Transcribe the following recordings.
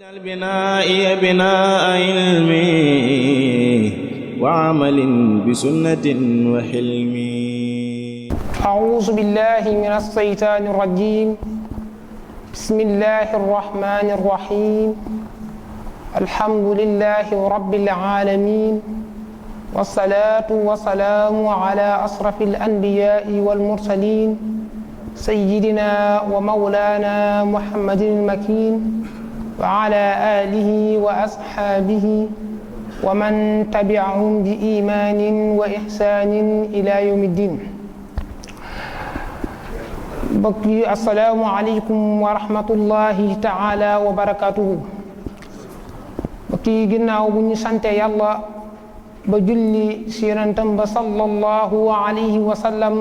واجعل بنائي بناء علم وعمل بسنة وحلم. أعوذ بالله من الشيطان الرجيم. بسم الله الرحمن الرحيم. الحمد لله رب العالمين، والصلاة والسلام على أشرف الأنبياء والمرسلين سيدنا ومولانا محمد المكين وعلى آله وأصحابه ومن تبعهم بإيمان وإحسان إلى يوم الدين. بقي السلام عليكم ورحمة الله تعالى وبركاته. بقي جناو بني سانتي يالله بجلي سيرانتم صلى الله عليه وسلم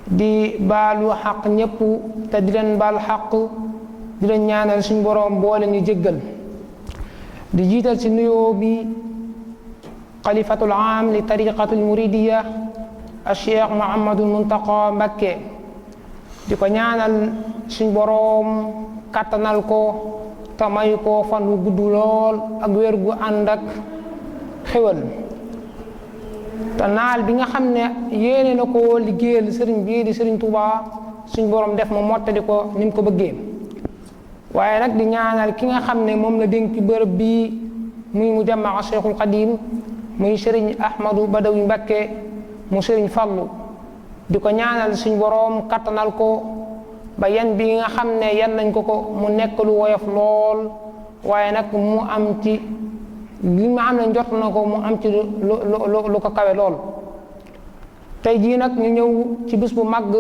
di baalu xaq ñëpp te di leen baal xaq di leen ñaanal suñu boroom boole ñu jéggal. di jiital ci nuyoo bi xalifatul aam li tariqatul muridiya al cheikh Muhammadul Muntaqa Mbakke, di ko ñaanal suñu boroom kattanal ko te may ko fan wu gudd lool ak wér gu ànd ak xéwal. te naal bi nga xam ne yéene na ko liggéeyal sëriñ bii di sëriñ Touba suñ borom def mu mottali ko ni mu ko bëggee. waaye nag di ñaanal ki nga xam ne moom la dénk bërëb bii muy mu jamaa Cheikhul Xadim muy sëriñ Ahmadou Badawi Mbakke mu sëriñ Fallu, di ko ñaanal suñ borom kattanal ko ba yan bi nga xam ne yan nañ ko mu nekk lu woyof lool, waaye nag mu am ci li ma am ne njort na ko mu am ci lu ko kawe lool. tey jii nag ñu ñëw ci bis bu màgg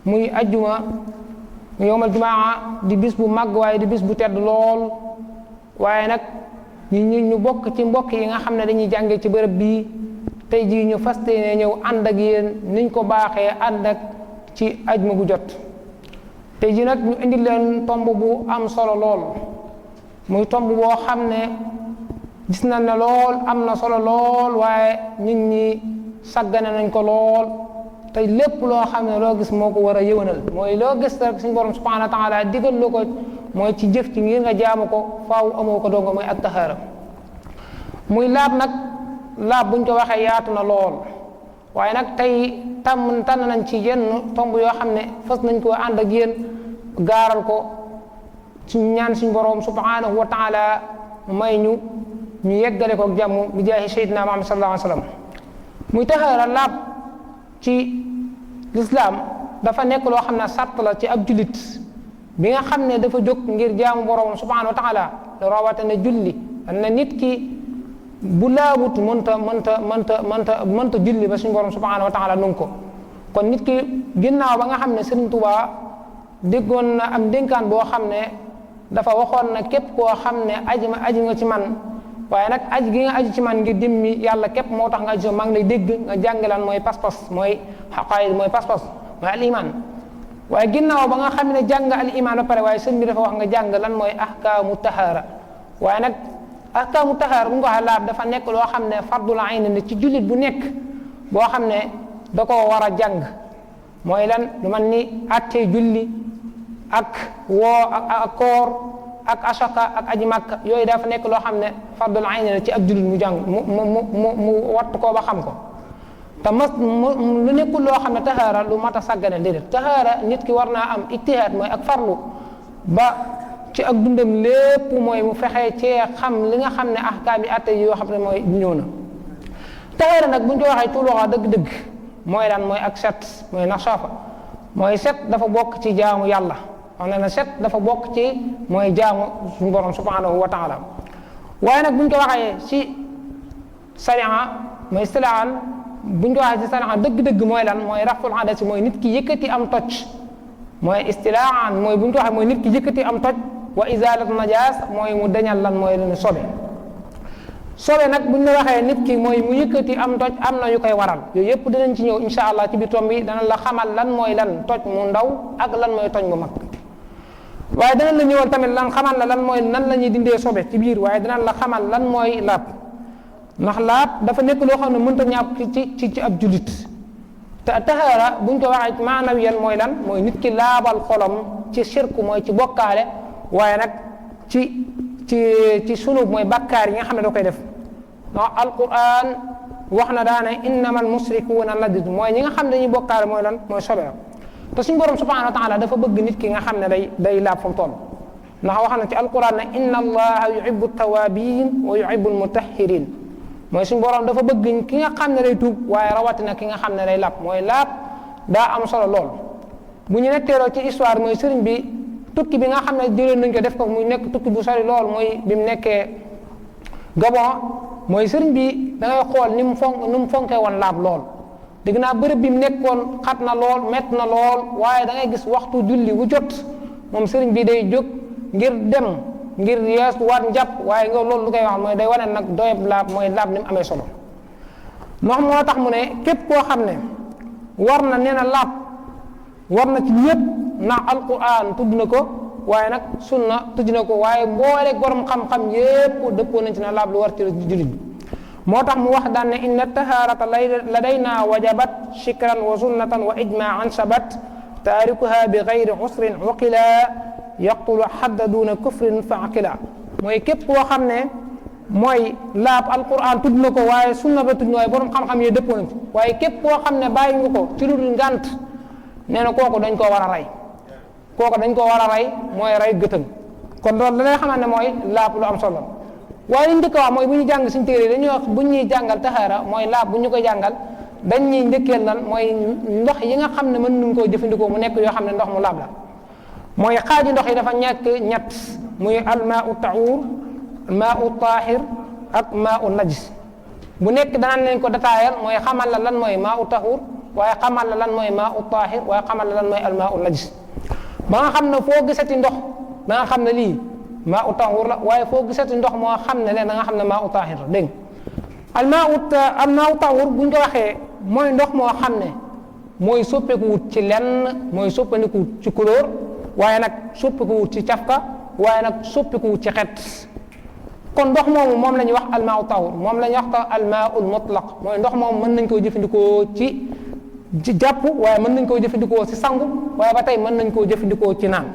muy ajjuma yowmal jumaa, di bis bu màgg waaye di bis bu tedd lool. waaye nag ñu bokk ci mbokk yi nga xam ne dañuy jànge ci bërëb bii tey jii ñu fas yéene ñëw ànd ak yéen niñ ko baaxee ànd ak ci ajjuma bu jot. tey jii nag ñu indi leen tomb bu am solo lool, muy tomb boo xam ne gis na ne lool am na solo lool, waaye nit ñi saggane nañ ko lool. te lépp loo xam ne loo gis moo ko war a yëwanal, mooy loo gis rek suñu borom subhanahu wa taala digal lu ko mooy ci jëf ci ngir nga jaamu ko faaw amoo ko doonga mooy ak taxaara. muy laab nag, laab buñ ko waxee yaatu na lool, waaye nag tey tànn nañ ci yenn tomb yoo xam ne fas nañ ko ànd ak yéen gaaral ko ci ñaan suñu borom subhanahu wa taala may ñu yeggale ko ak jàmm bi jaahi sayyidina Muhammad sallallahu alayhi wa sallam. muy taxaara laab ci lislaam dafa nekk loo xam ne sart la ci ab jullit bi nga xam ne dafa jóg ngir jaamu borom subhanahu wa taala, rawatina julli. na nit ki bu laabut mënta julli ba suñu borom subhanahu wa taala nungu ko. kon nit ki ginnaaw ba nga xam ne Sëriñ Tuubaa déggoon na am dénkaan boo xam ne dafa waxoon na képp koo xam ne aji nga ci man, waaye nag aji gi nga aji ci man ngir dimmi yàlla képp moo tax nga aji maa ngi lay dégg nga jàngalaan mooy pas-pas, mooy xaqaayid, mooy pas-pas, mooy al iman. waaye ginnaaw ba nga xam ne jàng al iman ba pare, waaye sëñ bi dafa wax nga jàng lan mooy ahkaamu tahaara. waaye nag ahkaamu tahaara bu nga waxee laab dafa nekk loo xam ne fardul ayn ne ci jullit bu nekk boo xam ne da koo war a jàng. mooy lan lu man ni attee julli ak woo ak koor ak asaka ak aji makka, yooyu dafa nekk loo xam ne fardul ayn la ci ab jullit mu jàng mu wattu ko ba xam ko. te lu nekkul loo xam ne tahaara lu mat a sàggane déedéet. tahaara nit ki war naa am ijtihaad mooy ak farlu ba ci ak dundam lépp mooy mu fexee cee xam li nga xam ne ahkaam yi atte yoo xam ne mooy ñëw na. tahaara nag buñ ko waxee ci luxa dëgg-dëgg mooy lan mooy ak set, mooy nasafa. mooy set dafa bokk ci jaamu yàlla. wax na ne set dafa bokk ci mooy jaamu suñu borom subhanahu wa taala. waaye nag buñ ko waxee ci sariya mooy istilaan, buñ ko waxee ci sariya dëgg-dëgg mooy lan mooy raful hadasi, mooy nit ki yëkkati am toj. mooy istilaan mooy buñ ko waxee mooy nit ki yëkkati am toj. wa izalatu najaas mooy mu dañal lan mooy leen sobe. sobe nag buñ la waxee nit ki mooy mu yëkkati am toj, am na yu koy waral. yooyu yëpp dinañ ci ñëw insha allah ci biir tomb bi dana la xamal lan mooy lan toj mu ndaw ak lan mooy toj mu mag. waaye danañ la ñëwal tamit lan xamal la lan mooy nan la ñuy dindee sobe ci biir, waaye danañ la xamal lan mooy laab. ndax laab dafa nekk loo xam ne mënta ñàkk ci ab jullit. te tahaara buñ ko waxee maanawiyan mooy lan mooy nit ki laabal xolam ci shirku mooy ci bokkaale, waaye nag ci sunub mooy bakkaar yi nga xam ne da koy def ndax alquran wax na daane innamal musrikuuna najd mooy ñi nga xam ne dañuy bokkaale mooy lan mooy sobe te suñu borom subhanahu wa taala dafa bëgg nit ki nga xam ne day laab fa mu toll ndax wax na ci alquran ne inna allaha yuhibbu tawabin wa yuhibbu almutahhirin mooy suñu borom dafa bëgg ki nga xam ne day tuub waaye rawatina ki nga xam ne day laab mooy laab daa am solo lool bu ñu netteeloo ci histoire mooy sëriñ bi tukki bi nga xam ne jëloon nañ ko def ko muy nekk tukki bu sori lool mooy bi mu nekkee Gabon mooy sëriñ bi da ngay xool ni mu fonkee woon laab lool dégg naa bërëb bi mu nekkoon xat na lool mett na lool waaye da ngay gis waxtu julli wu jot moom sëriñ bi day jóg ngir dem ngir yees waat njàpp waaye nga loolu lu koy wax mooy day wane nag doyeb laab mooy laab ni mu amee solo ndox moo tax mu ne képp koo xam ne war na nee na laab war na ci ñëpp ndax alquran tudd na ko waaye nag sunna tudd na ko waaye mboole borom xam-xam yépp dëppoo nañ ci na laab lu war ci jullit bi moo tax mu wax daan ne inna taharata ladayna wajabat shikran wa sunnatan wa ijmaan sabat taarikuha bi gayri usrin uqila yaqtulu xadda duna kufrin fa aqila mooy képp koo xam ne mooy laab alquran tudd na ko waaye sunna ba tudd na waaye borom xam-xam yi dëppoo nañ ci waaye képp koo xam ne bàyyi nga ko ci lu dul ngànt nee na kooku dañ koo war a rey kooku dañ koo war a rey mooy rey gëtëm kon loolu da lay xamante ne mooy laab lu am solo waaye li ñu njëkk a wax mooy bu ñu jàng suñu téere dañuy wax bu ñuy jàngal taxaara mooy laab bu ñu koy jàngal dañ ñuy njëkkeel lan mooy ndox yi nga xam ne mën nañ koo jëfandikoo mu nekk yoo xam ne ndox mu laab la mooy xaaji ndox yi dafa ñekk ñett muy almaau tahuur maau taahir ak maau najis bu nekk danaan leen ko détaayal mooy xamal la lan mooy maau tahuur waaye xamal la lan mooy maau taahir waaye xamal la lan mooy almaau najis ba nga xam ne foo gisati ndox da nga xam ne lii maa u tahuur la waaye foo gisati ndox moo xam ne leen da nga xam ne maa u taahir la dégg almaa u tahuur buñ ko waxee mooy ndox moo xam ne mooy soppeekuwut ci lenn mooy soppandikuwut ci couleur waaye nag soppikuwut ci cafka waaye nag soppikuwut ci xet kon ndox moomu moom la ñuy wax almaa u tahuur moom la ñuy wax almaa ul mutlaq mooy ndox moomu mën nañ koo jëfandikoo ci jàpp waaye mën nañ koo jëfandikoo ci sangu waaye ba tey mën nañ koo jëfandikoo ci naan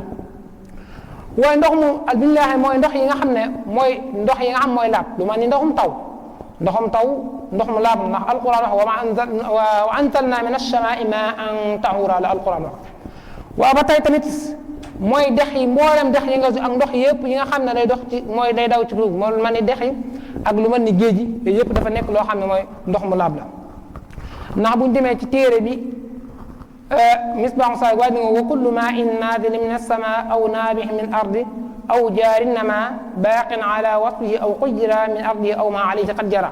waaye ndox mu alhamdulilah mooy ndox yi nga xam ne mooy ndox yi nga xam mooy laab lu ma ni ndoxum taw ndox mu laab ndax alquran wax wa anzalna min as-samaa'i maa'an tahuura la alquran wax waaw ba tey tamit mooy dex yi mboolem dex yi nga ak ndox yëpp yi nga xam ne day dox ci mooy day daw ci suuf moo lu ma ni dex yi ak lu ma ni géej yi yooyu yëpp dafa nekk loo xam ne mooy ndox mu laab la ndax buñ demee ci téere bi misbaahu saay waaye di nga wa kullu maa in naazilin min as-samaa aw naabih min ardi aw jaarin nama baaqin ala wasfihi aw xujira min ardihi aw ma alayhi qad jara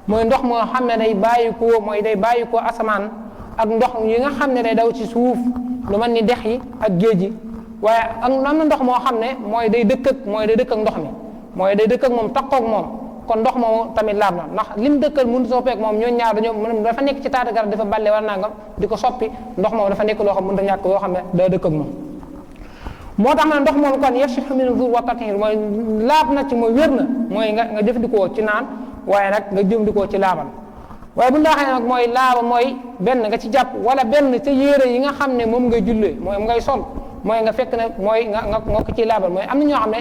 mooy ndox moo xam ne day bàyyi ko asamaan ak ndox yi nga xam ne day daw ci suuf lu mel ni dex yi ak géej yi waaye ak am na ndox moo xam ne mooy day dëkk ak ndox mi mooy day dëkk ak moom takkoo ak moom kon ndox moomu tamit laab na ndax lim dëkkal mënu soppeek moom ñoo ñaar dafa nekk ci taata garab dafa balle war nangam di ko soppi ndox moom dafa nekk loo xam mënut a ñàkk loo xam ne daa dëkk ak moom moo tax ma ne ndox moom kon yasihu min zur wa tathir mooy laab na ci mooy wér na mooy nga jëfandikoo ci naan waaye nag nga jëfandikoo ci laabal waaye bu ñu waxee nag mooy laaba mooy benn nga ci jàpp wala benn ca yére yi nga xam ne moom ngay jullee mooy ngay sol mooy nga fekk ne mooy nga ko ciy laabal mooy am na ñoo xam ne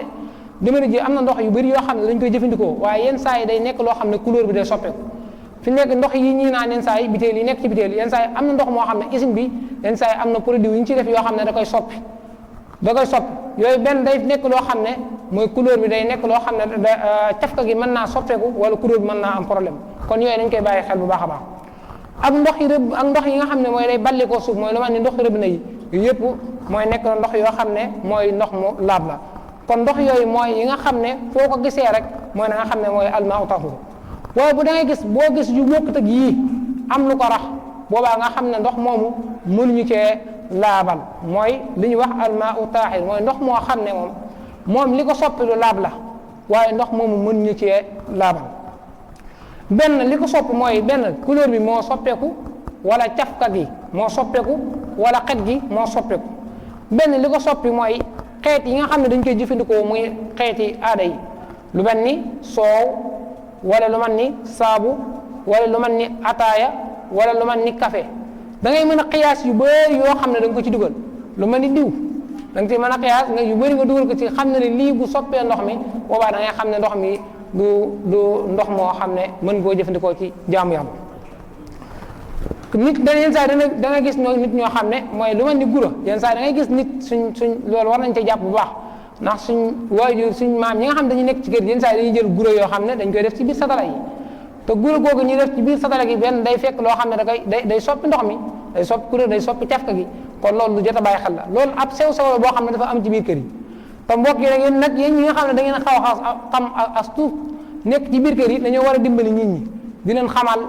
jamono ji am na ndox yu bëri yoo xam ne dañ koy jëfandikoo waaye yenn saa yi day nekk loo xam ne couleur bi day soppeeku fi nekk ndox yi ñii naan yenn saa yi biteel yi nekk ci biteel yenn saa yi am na ndox moo xam ne usine bi yenn saa yi am na produit yu ñu ci def yoo xam ne da koy soppi yooyu benn day nekk loo xam ne mooy couleur bi day nekk loo xam ne cafka gi mën naa soppeeku wala couleur bi mën naa am problème kon yooyu dañ koy bàyyi xel bu baax a baax ak ndox yi nga xam ne mooy day balli koo suuf mooy lu ma ni ndox rëbb na yi yëpp mooy nekk ndox yoo xam ne mooy ndox mu laab la kon ndox yooyu mooy yi nga xam ne foo ko gisee rek mooy na nga xam ne mooy almaa tahuur waaye bu da ngay gis boo gis yu bokkut ak yii am lu ko rax boobaa nga xam ne ndox moomu mënuñu cee laabal mooy li ñuy wax almaa taahir mooy ndox moo xam ne moom li ko soppi lu laab la waaye ndox moomu mënuñu cee laabal benn li ko sopp mooy benn couleur bi moo soppeeku wala cafka gi moo soppeeku wala xet gi moo soppeeku benn li ko soppi mooy xeet yi nga xam ne dañ koy jëfandikoo muy xeeti aada yi lu mel ni soow wala lu mel ni saabu wala lu mel ni ataaya wala lu mel ni café da ngay mën a xiyaas yu bëri yoo xam ne da nga ko ci dugal lu mel ni diw da nga ci mën a xiyaas nga yu bëri nga dugal ko ci xam ne lii bu soppee ndox mi boobaa da ngay xam ne ndox mi du ndox moo xam ne mën koo jëfandikoo ci jaamu yàlla. nit yenn saa yi da nga gis nit ñoo xam ne mooy lu mel ni guro yenn saa yi da ngay gis nit suñ loolu war nañ ca jàpp bu baax ndax suñ waajur suñ maam ñi nga xam ne dañuy nekk ci kër yenn saa yi dañuy jël guro yoo xam ne dañ koy def ci biir satala yi te guro googu ñuy def ci biir satala gi benn day fekk loo xam ne day soppi ndox mi day soppi kuréel day soppi cafka gi kon loolu lu jot a bàyyi xel la loolu ab sew-sew la boo xam ne dafa am ci biir kër yi te mbokk yi nag nag yéen ñi nga xam ne da ngeen xaw a xam as tuut nekk ci biir kër yi dañoo war a dimbali nit ñi di leen xamal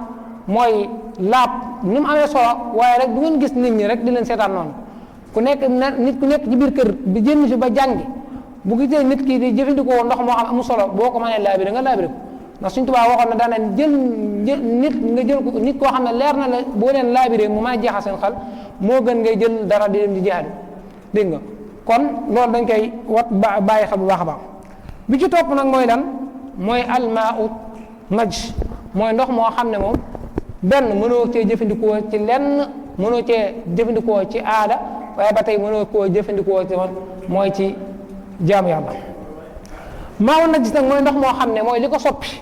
mooy laab ni mu amee solo waaye rek du ngeen gis nit ñi rek di leen seetaan noonu nit ku nekk ci biir kër bi jënd si ba jàngi bu gisee nit ki di jëfandikoo ndox moo xam amul solo boo ko mënee laabire nga laabire ko ndax suñ Tuubaa waxoon na daana jël nit nga jël ko nit koo xam ne leer na la boo leen laabire mu mën a jeexal seen xel moo gën ngay jël dara di dem di jihaad dégg nga kon loolu dañ koy bàyyi xel bu baax a baax bi ci topp nag mooy lan mooy almaa'u naj mooy ndox moo xam ne moom benn mënoo cee jëfandikoo ci lenn mënoo cee jëfandikoo ci aada waaye ba tey mënoo koo jëfandikoo ci mooy ci jaamu yàlla maawu najis nag mooy ndox moo xam ne mooy li ko soppi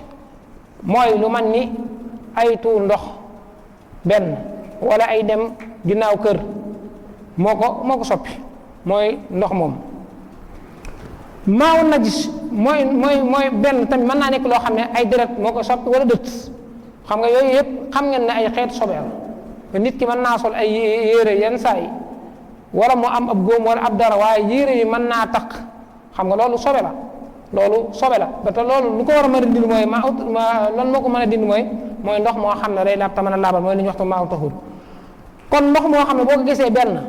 mooy lu man ni ay tuur ndox benn wala ay dem ginnaaw kër moo ko soppi mooy ndox moom maawu najis mooy benn tamit mën naa nekk loo xam ne ay deret moo ko soppi wala dët xam nga yooyu yëpp xam ngeen ne ay xeetu sobe la nit ki mën naa sol ay yére yenn saa yi wala mu am ab góom wala ab dara waaye yére yi mën naa taq xam nga loolu sobe la ba te loolu lu ko war a mën a dindi mooy lan moo ko mën a dindi mooy ndox moo xam ne day laab te mën a laabal mooy li ñuy wax te maa taxul kon ndox moo xam ne boo ko gisee benn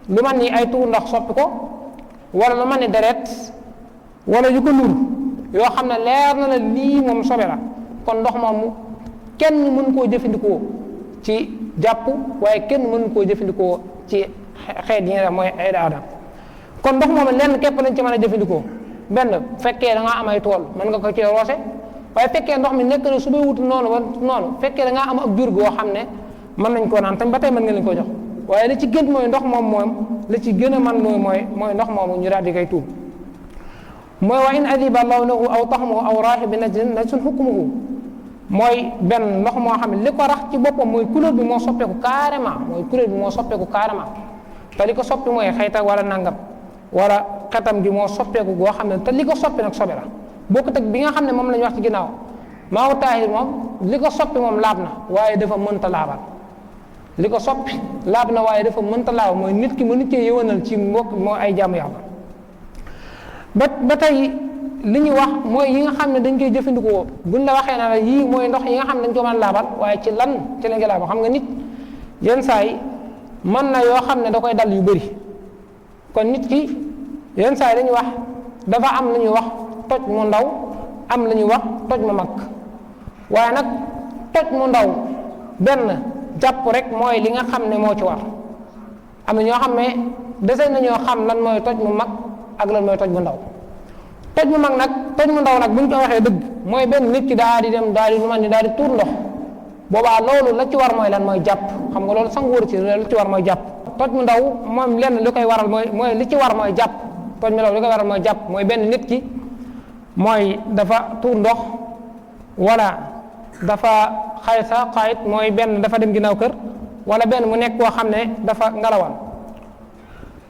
lu man ni ay tuur ndox soppi ko wala lu man ni deret wala yu ko nur yoo xam ne leer na la lii moom sobe la kon ndox moomu kenn mën koo jëfandikoo ci jàpp waaye kenn mën koo jëfandikoo ci xeet yi nga mooy ay aada kon ndox moom lenn képp lañ ci mën a jëfandikoo benn fekkee da ngaa am ay tool mën nga ko ci roose waaye fekkee ndox mi nekk na su bay wut noonu fekkee da ngaa am ak jur goo xam ne mën nañ koo naan tam ba tey mën nga leen ko jox waaye li ci gën mooy ndox moom li ci gën a mën mooy ndox moomu ñu daal di koy tuub mooy wa in adiba lawnuhu aw taxmuhu aw raahi bi najsun hukmuhu mooy benn ndox moo xam ne li ko rax ci boppam mooy couleur bi moo soppeeku carrément te li ko soppi mooy xayta wala nangam wala xetam gi moo soppeeku goo xam ne te li ko soppi nag sobe la bokkut ak bi nga xam ne moom la ñu wax ci ginnaaw maawu taahir moom li ko soppi moom laab na waaye dafa mënta laabal li ko soppi laab na waaye dafa mënta laabal mooy nit ki mënu cee yëwanal ci mbokk moo ay jaamu yàlla ba tey li ñuy wax mooy yi nga xam ne dañ koy jëfandikoo buñ la waxee na la yii mooy ndox yi nga xam ne dañ ko mën a laabal waaye ci la nga laabal xam nga nit yenn saa yi mën na yoo xam ne da koy dal yu bëri kon nit ki yenn saa yi dañuy wax dafa am lu ñuy wax toj mu ndaw am lu ñuy wax toj mu mag waaye nag toj mu ndaw benn jàpp rek mooy li nga xam ne moo ci war am na ñoo xam ne dese nañoo xam lan mooy toj mu mag ak lan mooy toj mu ndaw toj mu mag nag toj mu ndaw nag bu ñu ko waxee dëgg mooy benn nit ki daal di dem daal di lu man ni daal di tuur ndox boobaa loolu la ci war mooy lan mooy jàpp xam nga loolu sangu wóor ci la ci war mooy jàpp toj mu ndaw moom lenn li koy waral mooy li ci war mooy jàpp toj mu ndaw li koy waral mooy jàpp mooy benn nit ki mooy dafa tuur ndox wala dafa xayit mooy benn dafa dem ginnaaw kër wala benn mu nekk koo xam ne dafa ngelawal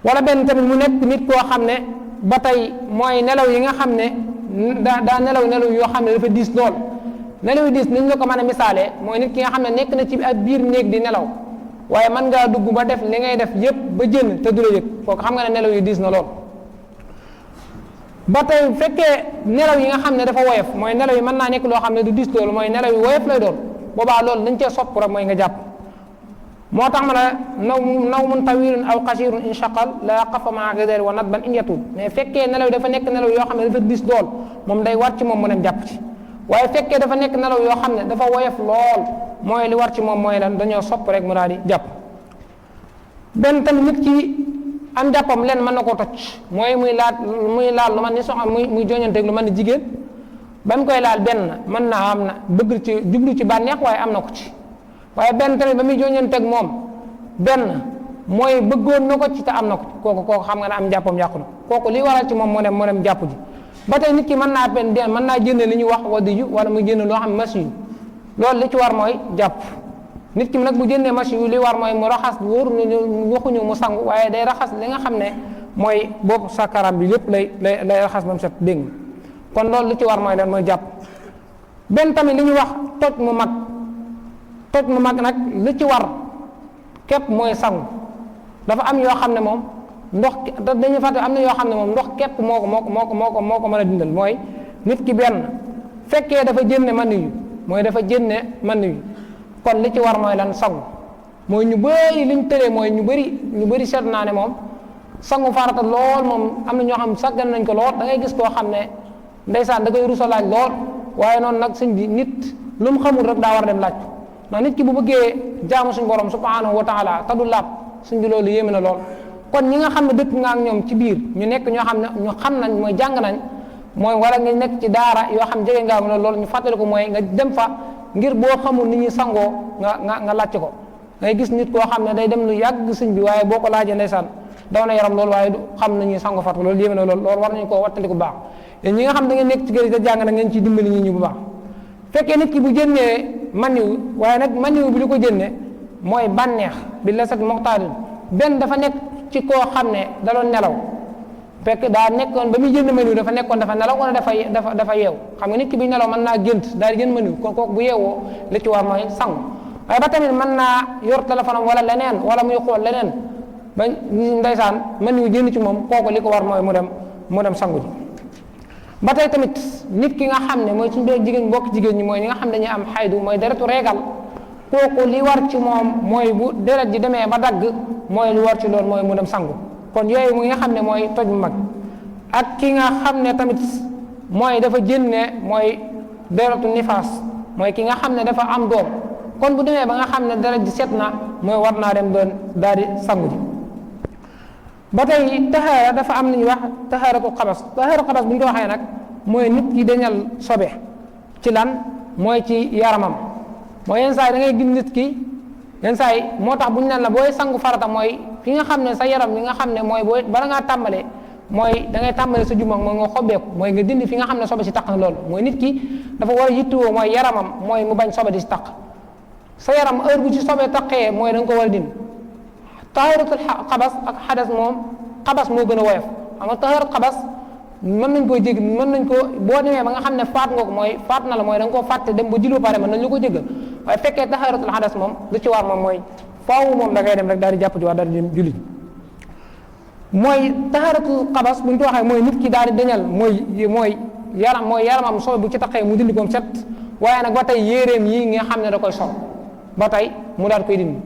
wala benn tamit mu nekk nit koo xam ne ba tey mooy nelaw yi nga xam ne daa nelaw yoo xam ne dafa diis lool nelaw yi diis niñ la ko mën a misaalee mooy nit ki nga xam ne nekk na ci ab biir néeg di nelaw waaye mën ngaa dugg ba def li ngay def yépp ba jënd te du la yëg kooku xam nga ne nelaw yi diis na lool ba tey fekkee nelaw yi nga xam ne dafa woyof mooy nelaw yi mën naa nekk loo xam ne du diis loolu mooy nelaw yi woyof lay doon boobaa loolu dañ cee sopp rek mooy nga jàpp moo tax ma ne nawmun tawilun aw qasirun inshaqal la qafa maa ghadari wa nadban in yatul mais fekkee nelaw yi dafa nekk nelaw yoo xam ne dafa diis lool moom day war ci moom mu dem jàpp ci waaye fekkee dafa nekk nelaw yoo xam ne dafa woyof lool mooy li war ci moom mooy lan dañoo sopp rek mu daal di jàpp benn tamit nit ki am jàppam leen mën na koo toj mooy muy laal lu man ni soxna muy joñanteeg lu man ni jigéen ba mu koy laal benn mën naa am na bëgg ci jublu ci bànneex waaye am na ko ci waaye benn tamit ba muy joñanteeg moom benn mooy bëggoon na ko ci te am na ko kooku xam nga ne am jàppam yàqu na kooku li waral ci moom moo dem jàpp ji. ba tey nit ki mën naa jënd li ñuy wax wadiju wala mu jënd loo xam ne masiyu loolu li ci war mooy jàpp. nit ki nag bu jëndee masiyu li war mooy mu raxas wóor nañu waxuñu mu sangu waaye day raxas li nga xam ne mooy boobu sakaram bi lépp lay raxas ba mu set dégg nga kon loolu li ci war mooy lan mooy jàpp. benn tamit li ñuy wax toj mu mag nag li ci war képp mooy sangu dafa am yoo xam ne moom ndox dañuy fàtte am na yoo xam ne moom ndox képp moo ko mën a dindal mooy nit ki benn fekkee dafa jënne man yu kon li ci war mooy lan sangu mooy ñu bëri liñ tëree mooy ñu bëri seet naa ne moom sangu farata lool moom am na ñoo xam sàggan nañ ko lool da ngay gis koo xam ne ndeysaan da koy rusalaaj lool waaye noonu nag sëñ bi nit lu mu xamul rek daa war a dem laaj ndax nit ki bu bëggee jaamu suñu borom subhanahu wa taala te du laab suñ bi loolu yéeme na lool kon ñi nga xam ne dëkk nga ak ñoom ci biir ñu nekk ñoo xam ne ñu xam nañ mooy jàng nañ mooy wala nga nekk ci daara yoo xam jege nga loolu ñu fàttali ko mooy nga dem fa ngir boo xamul ni ñuy sangoo nga laajte ko ngay gis nit koo xam ne day dem lu yàgg sëñ bi waaye boo ko laajee ndeysaan daw na yaram loolu waaye du xam na ñuy sango fat loolu yéeme na loolu war nañu koo wattali bu baax te ñi nga xam da ngeen nekk ci kër yi te jàng na ngeen ciy dimbali ñi bu baax fekkee nit ki bu jënnee maniw waaye nag maniw bi li ko jënne mooy bànneex bi la sat moxtaadin benn dafa nekk ci koo xam ne da doon nelaw fekk daa nekkoon ba muy jënd maniw dafa nelaw wala dafa yeew xam nga nit ki bi nelaw mën naa gént daal di jënd maniw kon kooku bu yeewoo li ci war mooy sangu waaye ba tamit mën naa yor téléphone am wala leneen wala muy xool leneen ba ndeysaan maniw jënd ci moom kooku li ko war mooy mu dem sangu ji ba tey tamit nit ki nga xam ne mooy suñu doon mbokk jigéen ñi mooy ñi nga xam ne dañuy am xaydu mooy deretu reegal kooku li war ci moom mooy bu deret ji demee ba dagg mooy li war ci loolu mooy mu dem sangu kon yooyu mu nga xam ne mooy toj mu mag ak ki nga xam ne tamit mooy dafa jënne mooy deretu nifaas mooy ki nga xam ne dafa am doom kon bu demee ba nga xam ne deret ji set na mooy war naa dem doon daal di sangu ji ba tey taxaara dafa am lu ñuy wax taxaaratu xabas bu ñu ko waxee nag mooy nit ki dañal sobe ci lan mooy ci yaramam mooy yenn saa yi da ngay gis nit ki yenn saa yi moo tax bu ñu naan la booy sangu farata mooy fi nga xam ne sa yaram li nga xam ne mooy booy bala ngaa tàmbalee mooy da ngay tàmbale sa juma mooy nga xobbeeku mooy nga dindi fi nga xam ne sobe si taq na loolu mooy nit ki dafa war a yittewoo mooy yaramam mooy mu bañ sobe di si taq sa yaram heure bu ci sobe taqee mooy da nga ko war a dindi tahaaratul xabas ak xadas moom xabas moo gën a woyof xam nga tahaarat xabas mën nañ koo jég mën nañ ko boo demee ba nga xam ne faat nga ko mooy faat na la mooy da nga koo fàtte dem ba julli pare mën nañ la ko jégal waaye fekkee tahaaratul xadas moom lu ci war moom mooy faaw moom da ngay dem rek daal di jàpp ci waa daal di dem julli mooy tahaaratul xabas bu ñu ko waxee mooy nit ki daal di dañal mooy yaramam sobe bu ci taqee mu dindi koom set waaye nag ba tey yéeréem yi nga xam ne da koy sol ba tey mu daal koy dindi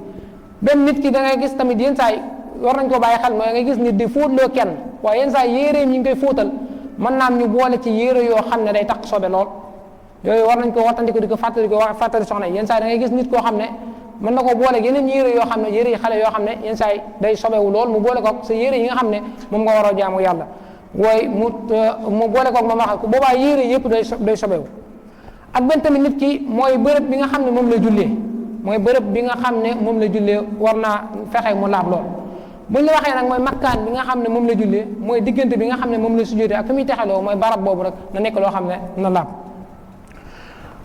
benn nit ki da ngay gis tamit yenn saa yi war nañ ko bàyyi xel mooy ngay gis nit di fóotloo kenn waaye yenn saa yi yéeréem yi ngi koy fóotal mën naa am ñu boole ci yéere yoo xam ne day taq sobe lool yooyu war nañ ko wattandiku di ko fàttali soxna yi yenn saa yi da ngay gis nit koo xam ne mën na ko boole yeneen yére yoo xam ne yére yi xale yoo xam ne yenn saa yi day sobewu lool mu boole koog sa yére yi nga xam ne moom nga war a jaamu yàlla waaye mu boole koog moom wax ko boobaa yére yëpp day sobewu ak benn tamit nit ki mooy bërëb bi nga xam ne moom la jullee mooy bërëb bi nga xam ne moom la jullee war naa fexe mu laab lool buñ la waxee nag mooy makkaan bi nga xam ne moom la jullee mooy diggante bi nga xam ne moom la sujjóotee ak fi muy texeloo mooy barab boobu rek na nekk loo xam ne na laab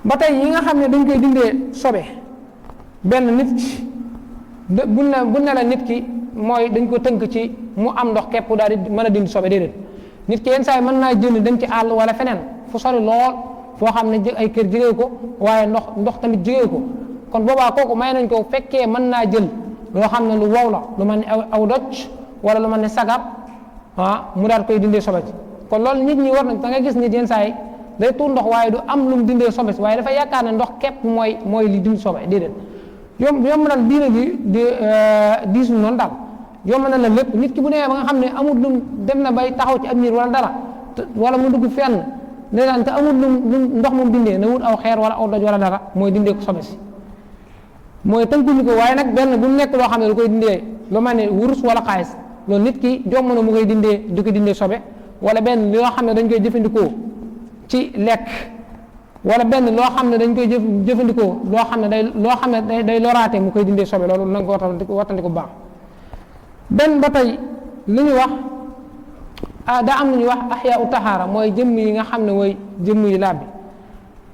ba tey yi nga xam ne dañ koy dindee sobe benn nit buñ ne la nit ki mooy dañ ko tënk ci mu am ndox képp daal di mën a dindi sobe déedéet nit ki yenn saa yi mën naa jënd dem ci àll wala feneen fu sori lool foo xam ne ay kër jigéen ko waaye ndox tamit jigéen ko kon boobaa kooku may nañ ko fekkee mën naa jël loo xam ne lu wow la lu mel ne aw doj wala lu mel ne sagab mu daal koy dindee sobe ci kon loolu nit ñi war nañ da nga gis nit yenn saa yi day tuur ndox waaye du am lu mu dindee sobe si waaye dafa yaakaar ne ndox képp mooy li dindi sobe déedéet yomb na diina ji diisul noonu daal yomb na la lépp nit ki bu demee ba nga xam ne amul lum dem na bay taxaw ci ab miir wala dara wala mu dugg fenn ne daan te amul lum ndox moom dindee na wut aw xeer wala aw doj wala dara mooy dindee ko sobe si mooy tënkuñu ko waaye nag benn bu mu nekk loo xam ne lu koy dindee lu mel ne wurus wala xaalis loolu nit ki jomm na mu koy dindee di ko dindee sobe wala benn loo xam ne dañ koy jëfandikoo ci lekk wala benn loo xam ne dañ koy jëfandikoo loo xam ne day loraate mu koy dindee sobe loolu na nga ko wattandi ko baax benn ba tey li ñu wax daa am lu ñuy wax ahyaa u tahaara mooy jëmm yi nga xam ne mooy jëmm yi laab bi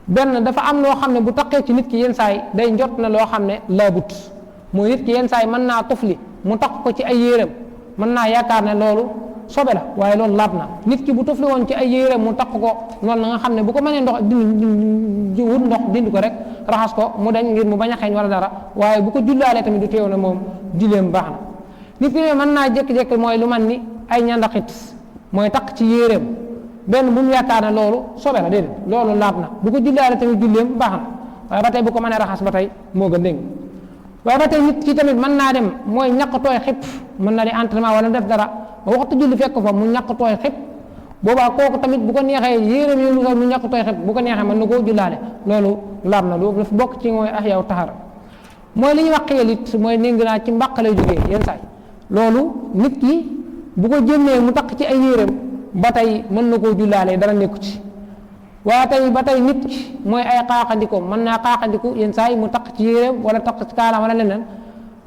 benn dafa am loo xam ne bu taqee ci nit ki yenn saay day njot na loo xam ne laabut mooy nit ki yenn saay mën naa tufli mu taq ko ci ay yéreem mën naa yaakaar ne loolu sobe la waaye loolu laab na nit ki bu tufli woon ci ay yéreem mu taq ko loolu na nga xam ne bu ko mënee ndox dindi wut ndox dindi ko rek raxas ko mu dañ ngir mu bañ a xeeñ wala dara waaye bu ko jullaalee tamit du teew na moom julleem baax na nit ki mën naa jékki-jékki mooy lu man ni ay ñandaxit mooy taq ci yéreem benn bu mu yaakaar ne loolu sobe la déedéet loolu laab na bu ko jullaale tamit julleem baax na waaye ba tey bu ko mënee raxas ba tey moo gën dégg waaye ba tey nit ki tamit mën naa dem mooy ñàkk tooy xib mën na di entraînement wala def dara ba waxtu julli fekk fa mu ñàkk tooy xib boobaa kooku tamit bu ko neexee yéreem yi mu ñàkk tooy xib bu ko neexee mën na koo jullaale loolu laab na loolu dafa bokk ci mooy ahyaa tahara mooy li ñuy wax xiyalit mooy néng naa ci mbàq lay jógee yenn saay loolu nit ki bu ko jëmmee mu taq ci ay yéreem ba tey mën na koo jullaale dara nekku ci waaye tey ba tey nit ki mooy ay xaaxandiko mën naa xaaxandiku yenn saa yi mu taq ci yéreem wala taq ci kaalaam wala leneen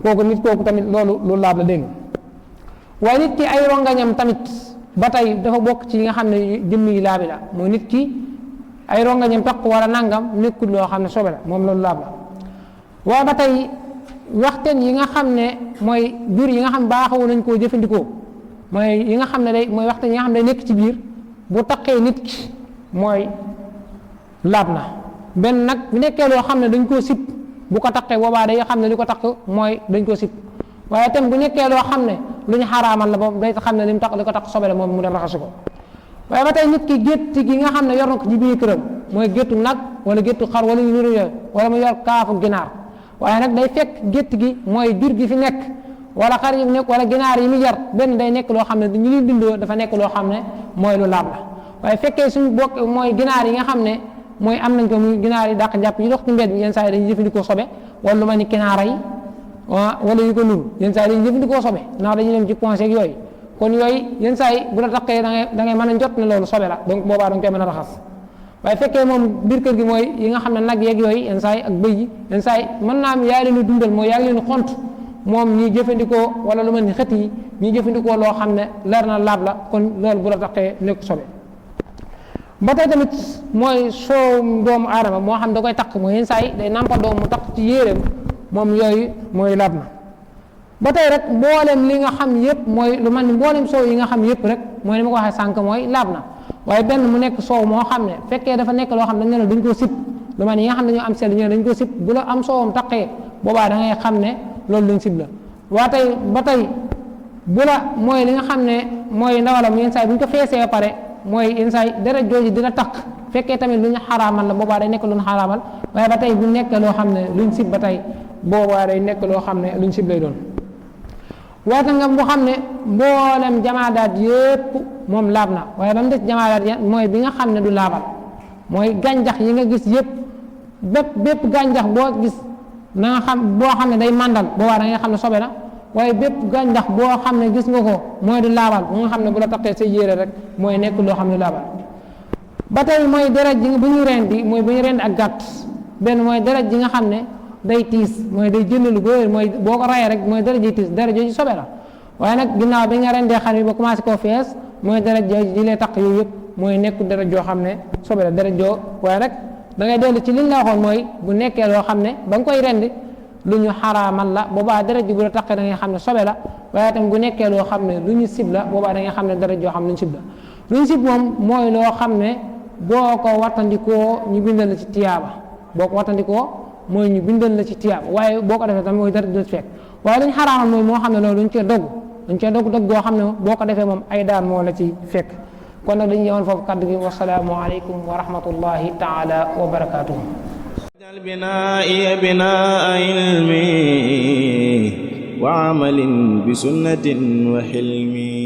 kooku nit kooku tamit loolu laab la dégg waaye nit ki ay rongañam tamit ba tey dafa bokk ci yi nga xam ne jëmm yi laabi la mooy nit ki ay rongañam taq wala nangam nekkul loo xam ne sobe la moom loolu laab la waaye ba tey waxteen yi nga xam ne mooy biir yi nga xam baaxawu nañ koo jëfandikoo mooy yi nga xam ne day mooy waxtaan yi nga xam ne day nekk ci biir bu taqee nit ki mooy laab na benn nag bu nekkee loo xam ne dañ koo sib bu ko taqee boobaa day xam ne li ko taq mooy dañ koo sib waaye tam bu nekkee loo xam ne lu ñu xaraamal la boobu day xam ne li mu taq li ko taq sobe la moom mu dem raxasu ko waaye ba tey nit ki gétt gi nga xam ne yor na ko ci biir këram mooy géttu nag wala géttu xar wala yu niru yooyu wala mu yor kaafu ginaar waaye nag day fekk gétt gi mooy jur gi fi nekk wala xar yi mu nekk wala ginaar yi mu jar benn day nekk loo xam ne ñu ñuy bindoo dafa nekk loo xam ne mooy lu laab la waaye fekkee suñu bokk mooy ginaar yi nga xam ne mooy am nañ ko muy ginaar yi dàq jàpp yi dox ci mbedd bi yenn saa yi dañuy jëfandikoo sobe wala lu ma ni kinaara yi wala yu ko nuru yenn saa yi dañuy jëfandikoo sobe ndax dañuy dem ci ponce ak yooyu kon yooyu yenn saa yi bu la taqee da ngay mën a jot ne loolu sobe la donc boobaa danga koy mën a raxas waaye fekkee moom biir kër gi mooy yi nga xam ne nag yeeg yooyu yenn saa yi ak bëy yi yenn saa yi mën naa am yaa leen dundal mooy yaa leen xont moom ñi jëfandikoo wala lu mel ni xët yi ñi jëfandikoo loo xam ne leer na laab la kon loolu bu la taqee nekk sobe ba tey tamit mooy soow doomu aadama moo xam da koy taq mooy yenn saa yi day nàmpa doom mu taq ci yéreem moom yooyu mooy laab na ba tey rek mboolem li nga xam yëpp mooy lu mel ni mboolem soow yi nga xam yëpp rek mooy ni ma ko waxee sànq mooy laab na waaye benn mu nekk soow moo xam ne fekkee dafa nekk loo xam ne dañ ne dañ koo sib lu mel ni yi nga xam ne dañoo am sell ñu dañ koo sib bu la am soowam taqee boobaa da ngay xam ne loolu luñ sib la waa tey ba tey bu la mooy li nga xam ne mooy ndawalam yenn saa yi bu ñu ko feesee ba pare mooy yenn saa yi dara jooju dina taq fekkee tamit lu ñu xaraamal la boobaa day nekk lu ñu xaraamal waaye ba tey bu nekk loo xam ne luñ sib ba tey boobaa day nekk loo xam ne luñ sib lay doon waata nga bu xam ne mboolem jamaadaat yépp moom laab na waaye ba mu des jamaadaat mooy bi nga xam ne du laabal mooy gàncax yi nga gis yépp bépp gàncax boo gis na nga xam boo xam ne day màndal boobaa da nga xam ne sobe na waaye bépp gàncax boo xam ne gis nga ko mooy du laabal mu nga xam ne bu la taqee sa yére rek mooy nekk loo xam ne laabal ba tey mooy deret ji bu ñuy rendi mooy bu ñu rendi ak gàtt benn mooy deret ji nga xam ne day tiis mooy day jënd lu góor mooy boo ko rayee rek mooy deret ji tiis deret jooju sobe la waaye nag ginnaaw bi nga rendee xar bi ba commencé koo fees mooy deret jooju ji lay taq yooyu yëpp mooy nekk deret joo xam ne sobe la deret joo waaye rek da ngay dellu ci liñ la waxoon mooy bu nekkee loo xam ne ba nga koy rendi lu ñu xaraamal la boobaa deret ji bu la taqee da ngay xam ne sobe la waaye tam bu nekkee loo xam ne lu ñu sib la boobaa da ngay xam ne deret joo xam ne lu ñu sib la lu ñu sib moom mooy loo xam ne boo ko wattandikoo ñu bindal la ci tiyaaba boo ko wattandikoo mooy ñu bindal la ci tiyaaba waaye boo ko defee tamit mooy deret du fekk waaye lu ñu xaraamal mooy moo xam ne loolu dañ cee dogg goo xam ne boo ko defee moom ay daan moo la ci fekk kon nag dañu yemoon foofu kaddu gi wasalaamu aleykum wa rahmatullahi taala wa barakatuhu اجعل بنائي بناء علمي وعمل بسنة وحلمي